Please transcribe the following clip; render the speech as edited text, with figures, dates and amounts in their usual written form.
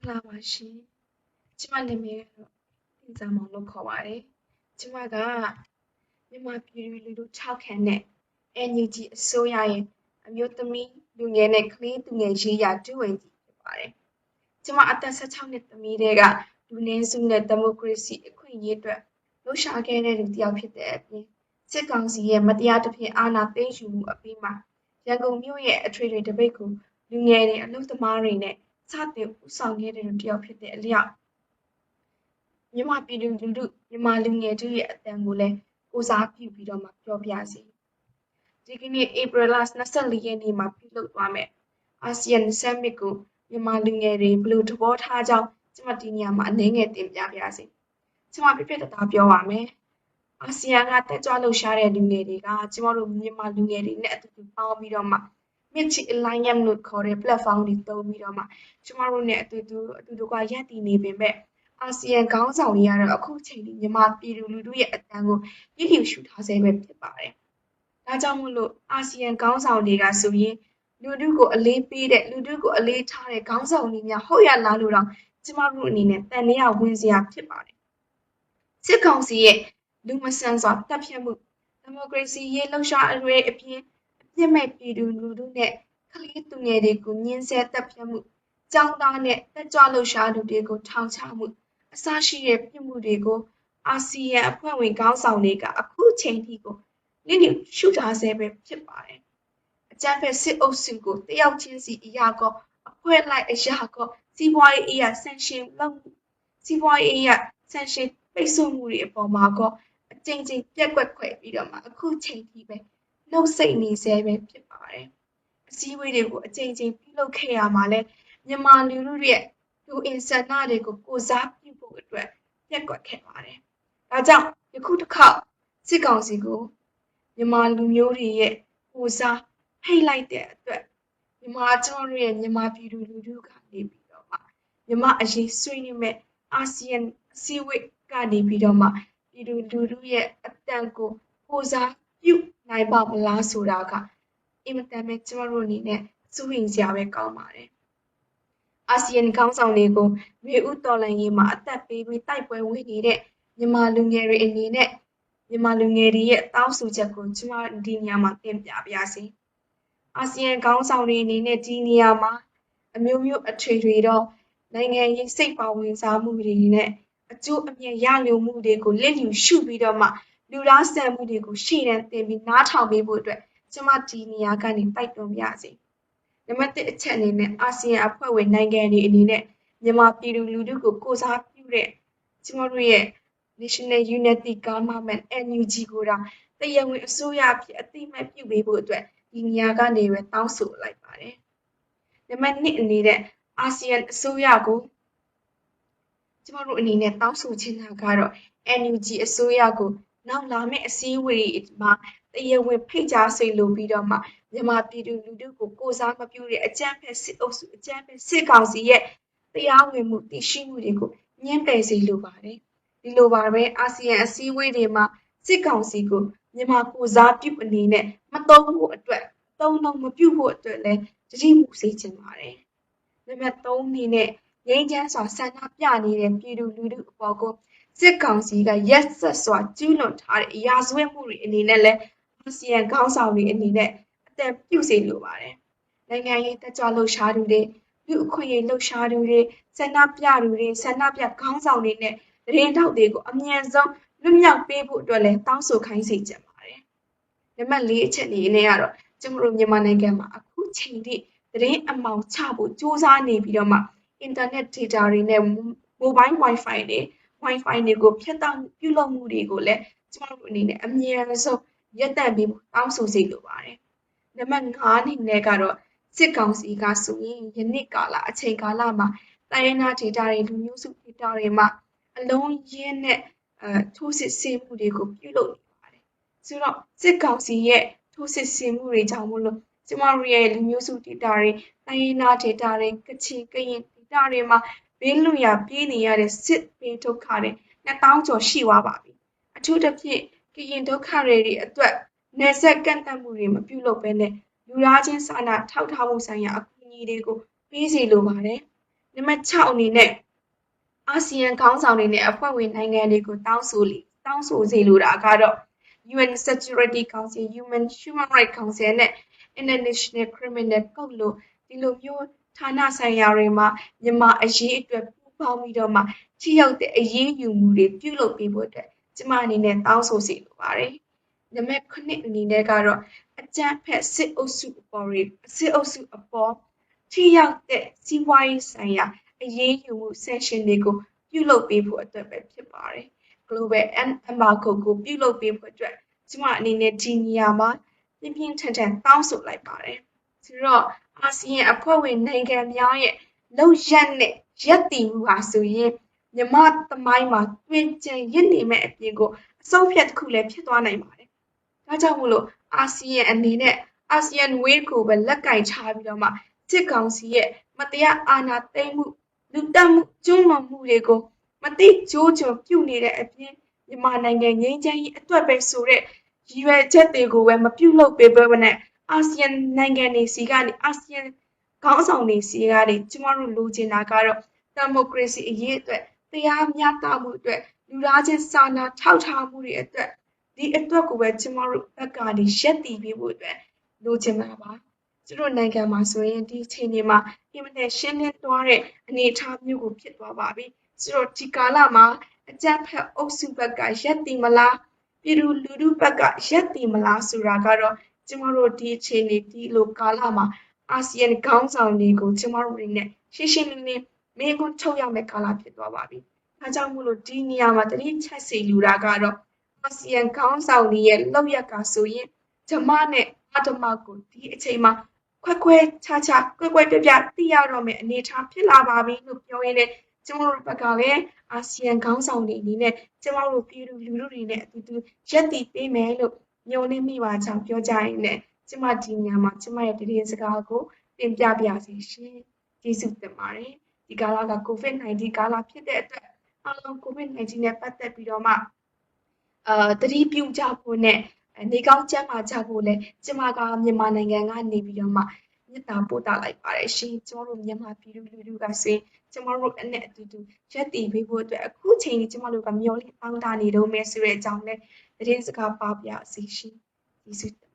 လာပါရှင်ကျမနာမည်ကတော့တင်စာမောင်လို့ခေါ်ပါတယ်ကျမကမြန်မာပြည်သူလူထုထောက်ခံတဲ့ NUG အစိုးရရဲ့အမျိုးသမီးလူငယ်နဲ့ကလေးသူငယ်ရေးရာဒုဝန်ကြီးဖြစ်ပါတယ်ကျမအသက်16နှစ်သမီးတွေကလူနည်းစုနဲ့ဒီမိုကရေစီအခွင့်အရေးအတွက်လှုပ်ရှားခဲ့တဲ့လူတစ်ယောက်ဖြစ်တဲ့အပြင်စစ်ကောင်စီရဲ့မတရားသဖြင့်အာဏာသိမ်းယူမှုအပြီးမှာရန်ကုန်မြို့ရဲ့အထွေထွေတပိတ်ကိုလူငယ်တွေအလုပ်သမားတွေနဲ့စတင်ဦးဆောင်ခဲ့တဲ့လူတစ်ယောက်ဖြစ်တဲ့အလျောက်မြန်မာပြည်သူလူထုမြန်မာလူငယ်တို့ရဲ့အသံကိုလည်းကိုးစားပြုပြီးတော့မှပြောပြစီဒီကနေ့ဧပြီလ24ရက်နေ့မှာပြုလုပ်သွားမယ်အာဆီယံ Summit ကိုမြန်မာလူငယ်တွေဘယ်လိုသဘောထားကြောင်းကျမဒီနေရာမှာအနည်းငယ်တင်ပြပါစီကျမပြပြတသားပြောပါမယ်အာဆီယံကတက်ကြွလှုပ်ရှားတဲ့လူငယ်တွေကကျမတို့မြန်မာလူငယ်တွေနဲ့အတူတူပေါင်းပြီးတော့မှ Mitch Alliance လို့ခေါ်တဲ့ platform တွေသုံးပြီးတော့မှကျမတို့နဲ့အတူတူကရပ်တည်နေပေမဲ့အာဆီယံခေါင်းဆောင်တွေကတော့အခုချိန်ထိမြန်မာပြည်သူလူထုရဲ့အတန်ကိုပြည့်လျူရှုထားဆဲပဲဖြစ်ပါတယ်။ဒါကြောင့်မို့လို့အာဆီယံခေါင်းဆောင်တွေကဆိုရင်လူထုကိုအလေးပေးတဲ့လူထုကိုအလေးထားတဲ့ခေါင်းဆောင်တွေများဟုတ်ရလားလို့တော့ကျမတို့အနေနဲ့တန်တရားဝင်စရာဖြစ်ပါတယ်။စစ်ကောင်စီရဲ့လူမဆန်စွာတပ်ဖြတ်မှုဒီမိုကရေစီရေးလှုပ်ရှားအရေးအပြင်အပြစ်မဲ့ပြည်သူလူထုနဲ့ကလေးသူငယ်တွေကိုညှင်းဆဲတပ်ဖြတ်မှုကျောင်းသားနဲ့တက်ကြွလှုပ်ရှားသူတွေကိုထောင်ချမှုအစရှိတဲ့ပြစ်မှုတွေကိုအာဆီယံအဖွဲ့ဝင်ခေါင်းဆောင်တွေကအခုချိန်ထိကိုလျစ်ရှုထားဆဲပဲဖြစ်ပါတယ်။အကြမ်းဖက်စစ်အုပ်စုကိုတယောက်ချင်းစီအရာကောအဖွဲ့လိုက်အရာကောစီးပွားရေးအရာဆန့်ရှင်းလုပ်စီးပွားရေးအရာဆန့်ရှင်းပိတ်ဆို့မှုတွေအပေါ်မှာကောအကြိမ်ကြိမ်ပြက်ကွက်ခွဲပြီးတော့မှအခုချိန်ထိပဲနှုတ်ဆက်နေဆဲပဲဖြစ်ပါတယ်။အစည်းအဝေးတွေကိုအကြိမ်ကြိမ်ပြုလုပ်ခဲ့ရမှာလဲမြန်မာလူထုရဲ့လူအင်ဆန္ဒတွေကိုကိုစားပြုဖို့အတွက်ပြက်ကွက်ခဲ့ပါတယ်။ဒါကြောင့်ယခုတစ်ခေါက်စစ်ကောင်စီကိုမြန်မာလူမျိုးတွေရဲ့ကိုစားဖိတ်လိုက်တဲ့အတွက်မြန်မာကျွန်တော်ရဲ့မြန်မာပြည်သူလူထုကနေပြီးတော့မှမြန်မာအရေးဆွေးနွေးမဲ့အာဆီယံအစည်းအဝေးကနေပြီးတော့မှပြည်သူလူထုရဲ့အတန်ကိုစားပြုနိုင်ပါမလားဆိုတာကအင်မတန်ပဲကျွန်တော်တို့အနေနဲ့စိုးရိမ်စရာပဲကောင်းပါတယ်။အာဆီယံခေါင်းဆောင်တွေကိုမြေဥတော်လှန်ရေးမှာအသက်ပေးပြီးတိုက်ပွဲဝင်နေတဲ့မြန်မာလူငယ်တွေအနေနဲ့မြန်မာလူငယ်တွေရဲ့တောင်းဆိုချက်ကိုကျွန်မဒီနေရာမှာတင်ပြပါစီ။အာဆီယံခေါင်းဆောင်တွေအနေနဲ့ဒီနေရာမှာအမျိုးမျိုးအထွေထွေတော့နိုင်ငံရေးစိတ်ပါဝင်စားမှုတွေနဲ့အကျိုးအမြတ်ရလိုမှုတွေကိုလစ်လျူရှုပြီးတော့မှလူသားဆန်မှုတွေကိုရှေ့တန်းတင်ပြီးနားထောင်ပေးဖို့အတွက်ကျွန်မဒီနေရာကနေတိုက်တွန်းပါစီ။နံပါတ်1အချက်အနေနဲ့အာဆီယံအဖွဲ့ဝင်နိုင်ငံတွေအနေနဲ့မြန်မာပြည်သူလူထုကိုကိုစားပြုတဲ့ကျွန်တော်တို့ရဲ့ National Unity Government NUG ကိုတရားဝင်အစိုးရအဖြစ်အသိအမှတ်ပြုပေးဖို့အတွက်ဒီနေရာကနေပဲတောင်းဆိုလိုက်ပါတယ်။နံပါတ်2အနေနဲ့အာဆီယံအစိုးရကိုကျွန်တော်တို့အနေနဲ့တောင်းဆိုချင်တာကတော့ NUG အစိုးရကိုနောက်လာမယ့်အစည်းအဝေးမှာတရားဝင်ဖိတ်ကြားစေလိုပြီးတော့မှမြန်မာပြည်သူလူထုကိုကိုစားမပြုတဲ့အကြမ်းဖက်စစ်အုပ်စုအကြမ်းဖက်စစ်ကောင်စီရဲ့တရားဝင်မှုတည်ရှိမှုတွေကိုညှင်းပယ်စေလိုပါတယ်ဒီလိုပါပဲအာဆီယံအစည်းအဝေးတွေမှာစစ်ကောင်စီကိုမြန်မာကိုစားပြုအနေနဲ့မသုံးဖို့အတွက်သုံးလုံးမပြုဖို့အတွက်လည်းတတိမှုစေချင်ပါတယ်နံပါတ်3အနေနဲ့ငြိမ်းချမ်းစွာဆန္ဒပြနေတဲ့ပြည်သူလူထုအပေါ်ကိုစစ်ကောင်စီကရက်စက်စွာကျူးလွန်ထားတဲ့အရာဇဝတ်မှုတွေအနေနဲ့လည်းအာဆီယံခေါင်းဆောင်တွေအနေနဲ့အသက်ပြုစေလိုပါတယ်။နိုင်ငံရေးတက်ကြွလှုပ်ရှားသူတွေလူအခွင့်အရေးလှုပ်ရှားသူတွေဆန္ဒပြသူတွေဆန္ဒပြခေါင်းဆောင်တွေနဲ့သတင်းထောက်တွေကိုအမြန်ဆုံးလွတ်မြောက်ပေးဖို့အတွက်လည်းတောင်းဆိုခိုင်းစေချင်ပါတယ်။နံပါတ်4အချက်အနေနဲ့ကတော့ကျွန်တော်တို့မြန်မာနိုင်ငံမှာအခုချိန်ထိသတင်းအမှောင်ချဖို့စ조사နေပြီးတော့မှ internet data တွေနဲ့ mobile wifi တွေကိုဖျက်တောက်ပြုလုပ်မှုတွေကိုလည်းကျွန်တော်တို့အနေနဲ့အမြန်ဆုံးရပ်တန့်ပြီးတောင်းဆိုစေလိုပါတယ်။နံပါတ်5အနေနဲ့ကတော့စစ်ကောင်စီကဆိုရင်ယနေ့ကာလအချိန်ကာလမှာတိုင်းရင်းသား data တွေလူမျိုးစု data တွေမှာအလုံးရင်းနဲ့ထိုးစစ်ဆင်မှုတွေကိုပြုလုပ်နေပါတယ်။ဆိုတော့စစ်ကောင်စီရဲ့ထိုးစစ်ဆင်မှုတွေကြောင့်မို့လို့ကျမတို့ရဲ့လူမျိုးစု data တွေတိုင်းရင်းသား data တွေကချင်ကရင် data တွေမှာဘေးလွတ်ရာပြေးနေရတဲ့စစ်ဘေးဒုက္ခတွေ2000ကျော်ရှိသွားပါပြီ။အထူးသဖြင့်ကရင်ဒုက္ခတွေအတွက်နယ်စပ်ကန့်သတ်မှုတွေမပြုလုပ်ဘဲနဲ့လူသားချင်းစာနာထောက်ထားမှုဆိုင်ရာအကူအညီတွေကိုပေးစီလိုပါတယ် နံပါတ်6အနေနဲ့အာဆီယံခေါင်းဆောင်တွေနဲ့အဖွဲ့ဝင်နိုင်ငံတွေကိုတောင်းဆိုစေလိုတာကတော့ UN Security Council, Human Rights Council နဲ့ International Criminal Court လိုဒီလိုမျိုးဌာနဆိုင်ရာတွေမှာမြန်မာအရေးအတွက်ပူးပေါင်းပြီးတော့မှထိရောက်တဲ့အရေးယူမှုတွေပြုလုပ်ပေးဖို့အတွက်ကျမအနေနဲ့တောင်းဆိုစေလိုပါတယ်။နံပါတ်9အနေနဲ့ကတော့အကြမ်းဖက်စစ်အုပ်စုအပေါ်ထိရောက်တဲ့စီးပွားရေးဆိုင်ရာအရေးယူမှု sanction တွေကိုပြုလုပ်ပေးဖို့အတွက်ပဲဖြစ်ပါတယ်။ Global Embargo ကိုပြုလုပ်ပေးဖို့အတွက်ကျမအနေနဲ့ဒီနေရာမှာပြင်းပြင်းထန်ထန်တောင်းဆိုလိုက်ပါတယ်။ဆိုတော့အာဆီယံအဖွဲ့ဝင်နိုင်ငံများရဲ့လုပ်ရပ်နဲ့ရပ်တည်မှုဟာဆိုရင်မြန်မာသမိုင်းမှာတွင်ကျန်ရစ်နေမဲ့အပြင်ကိုအဆုံးဖြတ်တစ်ခုလည်းဖြစ်သွားနိုင်ပါတယ်။ဒါကြောင့်မို့လို့အာဆီယံအနေနဲ့အာဆီယံဝေးကိုပဲလက်ကင်ချပြီးတော့မှစစ်ကောင်စီရဲ့မတရားအာဏာသိမ်းမှုလူတက်မှုကျွလွန်မှုတွေကိုမတိကျိုးကျွံပြုနေတဲ့အပြင်မြန်မာနိုင်ငံငြိမ်းချမ်းရေးအတွက်ပဲဆိုတဲ့ရည်ရွယ်ချက်တွေကိုပဲမပြုလုပ်ပေးဘဲနဲ့အာဆီယံနိုင်ငံတွေစီကနေအာဆီယံခေါင်းဆောင်တွေစီကနေကျမတို့လိုချင်တာကတော့ဒီမိုကရေစီအရေးအတွက်တရားမျှတမှုအတွက်လူသားချင်းစာနာထောက်ထားမှုတွေအတွက်ဒီအတွက်ကိုပဲကျမတို့ဘက်ကနေရပ်တည်ပေးဖို့အတွက်လိုချင်တာပါကျတို့နိုင်ငံမှာဆိုရင်ဒီအချိန်တွေမှာအင်မတန်ရှင်းလင်းသွားတဲ့အနေအထားမျိုးကိုဖြစ်သွားပါပြီဆိုတော့ဒီကာလမှာအကြမ်းဖက်အုပ်စုဘက်ကရပ်တည်မလားပြည်သူလူထုဘက်ကရပ်တည်မလားဆိုတာကတော့ကျမတို့ဒီအချိန်တွေဒီလိုကာလမှာအာဆီယံခေါင်းဆောင်တွေကိုကျမတို့တွေနဲ့ရှင်းရှင်းလင်းလင်းမေးခွန်းထုတ်ရမယ့်ကာလဖြစ်သွားပါပြီ။ဒါကြောင့်မို့လို့ဒီနေရာမှာတတိချက်စီလူတာကတော့အာဆီယံခေါင်းဆောင်တွေရဲ့လောက်ရကဆိုရင်ဓမ္မနဲ့အဓမ္မကိုဒီအချိန်မှာခွဲခြားကွဲပြားသိရတော့မယ့်အနေအထားဖြစ်လာပါပြီလို့ပြောရင်းနဲ့ကျမတို့ဘက်ကလည်းအာဆီယံခေါင်းဆောင်တွေအနေနဲ့ကျမတို့ပြည်သူလူထုတွေနဲ့အတူတူရပ်တည်ပေးမယ်လို့မျှော်လင့်မိပါကြောင်းပြောကြရင်းနဲ့ကျမဒီညမှာကျမရဲ့တည်စကားကိုတင်ပြပါစီရှင်ကျေးဇူးတင်ပါတယ်ဒီကာလက COVID-19 ကာလဖြစ်တဲ့အတွက်အားလုံး COVID-19 နဲ့ပတ်သက်ပြီးတော့မှသတိပြုကြဖို့နဲ့နေကောင်းကျန်းမာကြဖို့လဲကျမကမြန်မာနိုင်ငံကနေပြီးတော့မှမေတ္တာပို့သလိုက်ပါတယ်ရှင်ကျမတို့မြန်မာပြည်သူလူထုကဆိုရင်ကျမတို့အနဲ့အတူတူရပ်တည်ပေးဖို့အတွက်အခုချိန်ကြီးကျမတို့ကမျှော်လင့်တောင်းတနေတော့မယ်ဆိုတဲ့အကြောင်းလဲသတင်းစကားပါပြစီရှင်ကျေးဇူး